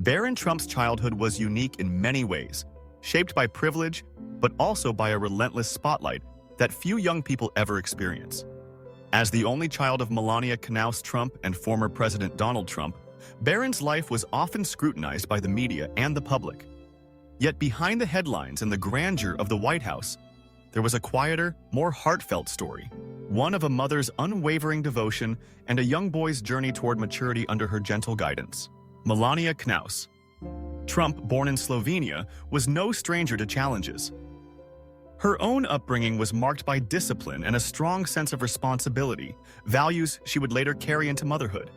Barron Trump's childhood was unique in many ways, shaped by privilege, but also by a relentless spotlight that few young people ever experience. As the only child of Melania Trump and former President Donald Trump, Barron's life was often scrutinized by the media and the public. Yet behind the headlines and the grandeur of the White House, there was a quieter, more heartfelt story, one of a mother's unwavering devotion and a young boy's journey toward maturity under her gentle guidance. Melania Trump, born in Slovenia, was no stranger to challenges. Her own upbringing was marked by discipline and a strong sense of responsibility, values she would later carry into motherhood.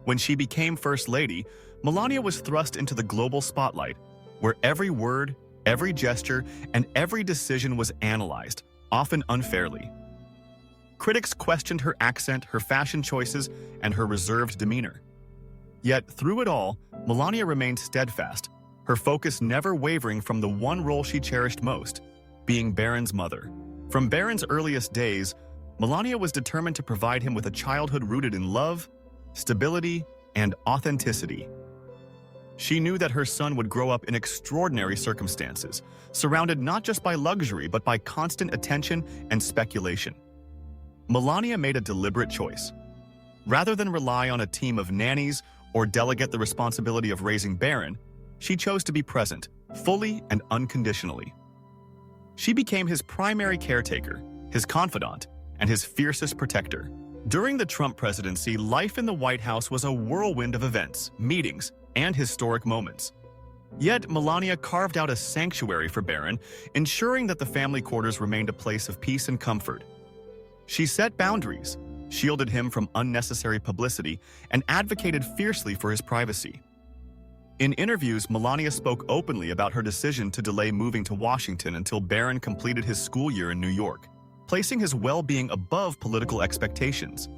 When she became First Lady, Melania was thrust into the global spotlight, where every word, every gesture, and every decision was analyzed, often unfairly. Critics questioned her accent, her fashion choices, and her reserved demeanor. Yet, through it all, Melania remained steadfast, her focus never wavering from the one role she cherished most, being Barron's mother. From Barron's earliest days, Melania was determined to provide him with a childhood rooted in love, stability, and authenticity. She knew that her son would grow up in extraordinary circumstances, surrounded not just by luxury but by constant attention and speculation. Melania made a deliberate choice. Rather than rely on a team of nannies or delegate the responsibility of raising Barron, she chose to be present, fully and unconditionally. She became his primary caretaker, his confidant, and his fiercest protector. During the Trump presidency, life in the White House was a whirlwind of events, meetings, and historic moments. Yet, Melania carved out a sanctuary for Barron, ensuring that the family quarters remained a place of peace and comfort. She set boundaries, shielded him from unnecessary publicity, and advocated fiercely for his privacy. In interviews, Melania spoke openly about her decision to delay moving to Washington until Barron completed his school year in New York, placing his well-being above political expectations.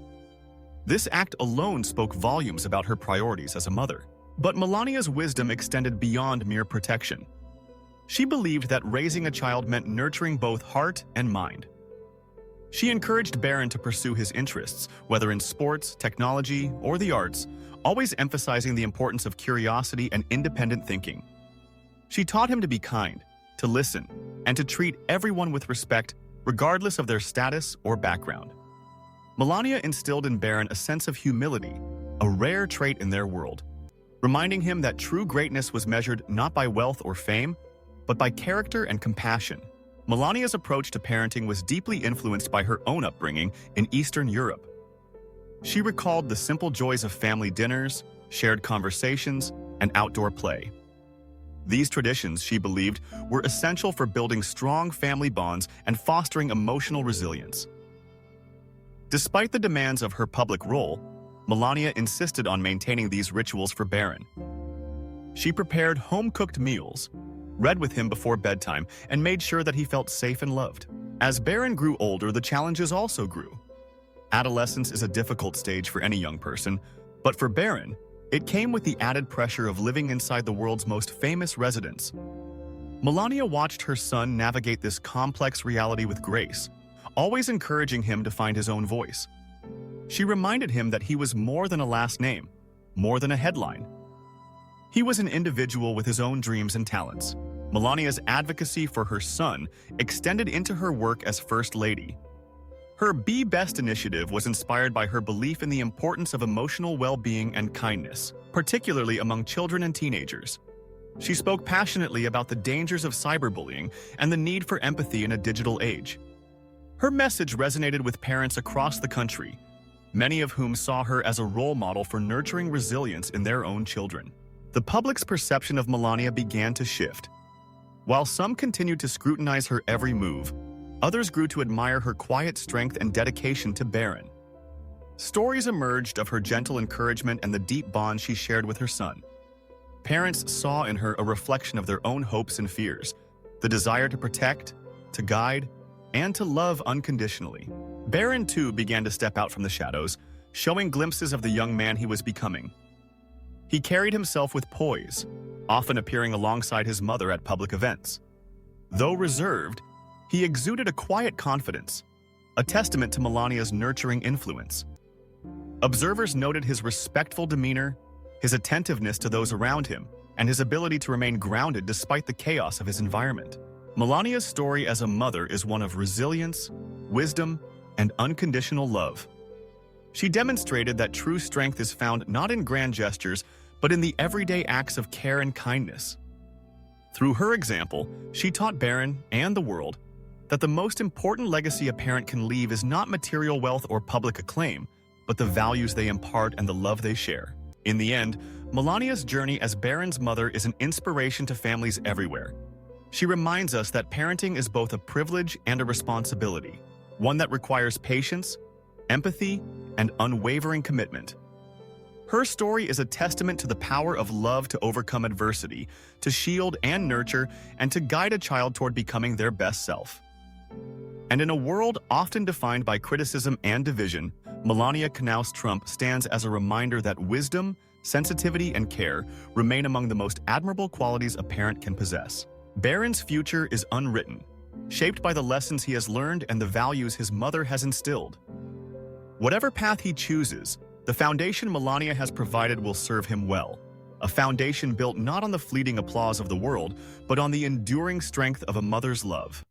This act alone spoke volumes about her priorities as a mother. But Melania's wisdom extended beyond mere protection. She believed that raising a child meant nurturing both heart and mind. She encouraged Barron to pursue his interests, whether in sports, technology, or the arts, always emphasizing the importance of curiosity and independent thinking. She taught him to be kind, to listen, and to treat everyone with respect, regardless of their status or background. Melania instilled in Barron a sense of humility, a rare trait in their world, reminding him that true greatness was measured not by wealth or fame, but by character and compassion. Melania's approach to parenting was deeply influenced by her own upbringing in Eastern Europe. She recalled the simple joys of family dinners, shared conversations, and outdoor play. These traditions, she believed, were essential for building strong family bonds and fostering emotional resilience. Despite the demands of her public role, Melania insisted on maintaining these rituals for Barron. She prepared home-cooked meals, read with him before bedtime, and made sure that he felt safe and loved. As Barron grew older, the challenges also grew. Adolescence is a difficult stage for any young person, but for Barron, it came with the added pressure of living inside the world's most famous residence. Melania watched her son navigate this complex reality with grace, always encouraging him to find his own voice. She reminded him that he was more than a last name, more than a headline. He was an individual with his own dreams and talents. Melania's advocacy for her son extended into her work as First Lady. Her Be Best initiative was inspired by her belief in the importance of emotional well-being and kindness, particularly among children and teenagers. She spoke passionately about the dangers of cyberbullying and the need for empathy in a digital age. Her message resonated with parents across the country, many of whom saw her as a role model for nurturing resilience in their own children. The public's perception of Melania began to shift. While some continued to scrutinize her every move, others grew to admire her quiet strength and dedication to Barron. Stories emerged of her gentle encouragement and the deep bond she shared with her son. Parents saw in her a reflection of their own hopes and fears, the desire to protect, to guide, and to love unconditionally. Barron, too, began to step out from the shadows, showing glimpses of the young man he was becoming. He carried himself with poise, often appearing alongside his mother at public events. Though reserved, he exuded a quiet confidence, a testament to Melania's nurturing influence. Observers noted his respectful demeanor, his attentiveness to those around him, and his ability to remain grounded despite the chaos of his environment. Melania's story as a mother is one of resilience, wisdom, and unconditional love. She demonstrated that true strength is found not in grand gestures, but in the everyday acts of care and kindness. Through her example, she taught Barron and the world that the most important legacy a parent can leave is not material wealth or public acclaim, but the values they impart and the love they share. In the end, Melania's journey as Barron's mother is an inspiration to families everywhere. She reminds us that parenting is both a privilege and a responsibility, one that requires patience, empathy, and unwavering commitment. Her story is a testament to the power of love to overcome adversity, to shield and nurture, and to guide a child toward becoming their best self. And in a world often defined by criticism and division, Melania Trump stands as a reminder that wisdom, sensitivity, and care remain among the most admirable qualities a parent can possess. Barron's future is unwritten, shaped by the lessons he has learned and the values his mother has instilled. Whatever path he chooses, the foundation Melania has provided will serve him well, a foundation built not on the fleeting applause of the world, but on the enduring strength of a mother's love.